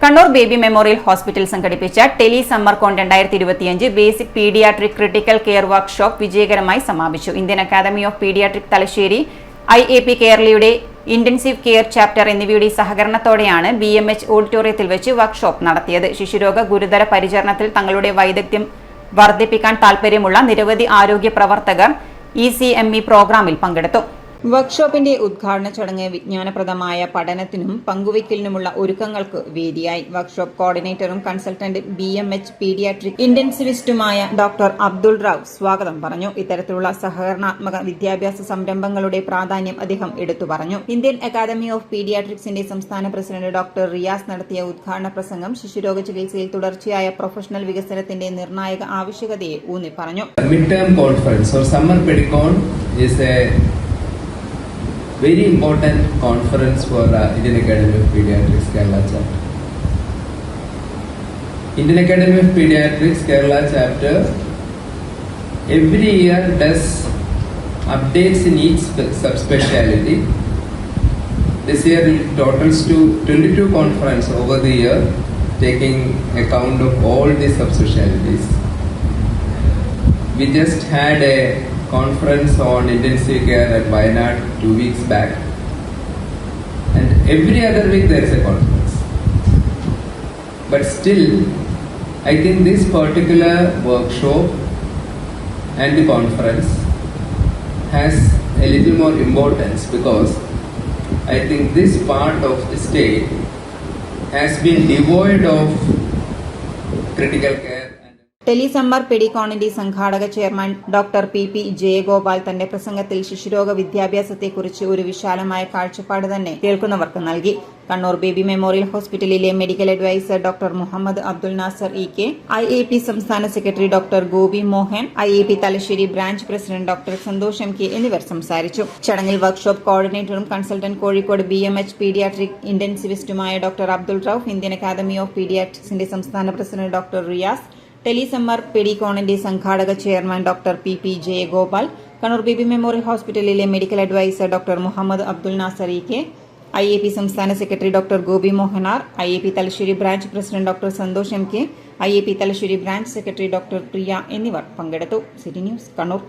Kannur baby memorial hospital സംഘടിപ്പിച്ച tele Summercon 2025 basic paediatric critical care workshop വിജയകരമായി സമാപിച്ചു. Indian academy of paediatric Thalassery, IAP കേരളയുടെ intensive care chapter എന്നിവയുടെ സഹകരണത്തോടെയാണ് BMH ഓഡിറ്റോറിയത്തിൽ വെച്ച് വർക്ക്ഷോപ്പ് നടത്തിയത്. ശിശുരോഗ ഗുരുതര പരിചരണത്തിൽ തങ്ങളുടെ വൈദഗ്ധ്യം വർദ്ധിപ്പിക്കാൻ താൽപര്യമുള്ള നിരവധി ആരോഗ്യ പ്രവർത്തകർ ECME പ്രോഗ്രാമിൽ പങ്കെടുത്തു. വർക്ക്ഷോപ്പിന്റെ ഉദ്ഘാടന ചടങ്ങ് വിജ്ഞാനപ്രദമായ പഠനത്തിനും പങ്കുവയ്ക്കലിനുമുള്ള ഒരുക്കങ്ങൾക്ക് വേദിയായി. വർക്ക്ഷോപ്പ് കോർഡിനേറ്ററും കൺസൾട്ടന്റ് BMH പീഡിയാട്രിക് ഇന്റൻസിവിസ്റ്റുമായ ഡോക്ടർ അബ്ദുൾ റാവ് സ്വാഗതം പറഞ്ഞു. ഇത്തരത്തിലുള്ള സഹകരണാത്മക വിദ്യാഭ്യാസ സംരംഭങ്ങളുടെ പ്രാധാന്യം അദ്ദേഹം എടുത്തു പറഞ്ഞു. ഇന്ത്യൻ അക്കാദമി ഓഫ് പീഡിയാട്രിക്സിന്റെ സംസ്ഥാന പ്രസിഡന്റ് ഡോക്ടർ റിയാസ് നടത്തിയ ഉദ്ഘാടന പ്രസംഗം ശിശുരോഗ ചികിത്സയിൽ തുടർച്ചയായ പ്രൊഫഷണൽ വികസനത്തിന്റെ നിർണായക ആവശ്യകതയെ ഊന്നി പറഞ്ഞു. Very important conference for Indian Academy of Pediatrics Kerala chapter. Indian Academy of Pediatrics Kerala chapter every year does updates in each subspecialty. This year it totals to 22 conference over the year, taking account of all the subspecialties. We just had a conference on intensive care at Wayanad 2 weeks back, and every other week there is a conference. But still, I think this particular workshop and the conference has a little more importance, because I think this part of the state has been devoid of critical care. Tele summer പെഡിക്കോണിന്റെ സംഘാടക chairman doctor PP Jayagopal തന്റെ പ്രസംഗത്തിൽ ശിശുരോഗ വിദ്യാഭ്യാസത്തെക്കുറിച്ച് ഒരു വിശാലമായ കാഴ്ചപ്പാട് തന്നെ കേൾക്കുന്നവർക്ക് നൽകി. കണ്ണൂർ ബേബി മെമ്മോറിയൽ ഹോസ്പിറ്റലിലെ medical advisor doctor Muhammad Abdul Nasar EK, IAP സംസ്ഥാന secretary doctor Gopi Mohan, IAP Thalassery branch president doctor Santhosh MK എന്നിവർ സംസാരിച്ചു. ചടങ്ങിൽ വർക്ക്ഷോപ്പ് കോർഡിനേറ്ററും കൺസൾട്ടന്റ് കോഴിക്കോട് BMH പീഡിയാട്രിക് ഇന്റൻസിവിസ്റ്റുമായ doctor Abdul Rauf, Indian academy of പീഡിയാട്രിക്സിന്റെ സംസ്ഥാന president doctor Riyas, tele summer പെഡിക്കോണിന്റെ സംഘാടക chairman doctor PP Jayagopal, Kannur baby memorial ഹോസ്പിറ്റലിലെ medical advisor doctor Muhammad Abdul Nasar EK, IAP സംസ്ഥാന സെക്രട്ടറി ഡോക്ടർ ഗോപി മോഹനാർ, IAP Thalassery branch president doctor Santhosh MK, IAP Thalassery branch secretary doctor Priya എന്നിവർ പങ്കെടുത്തു. City news, Kannur.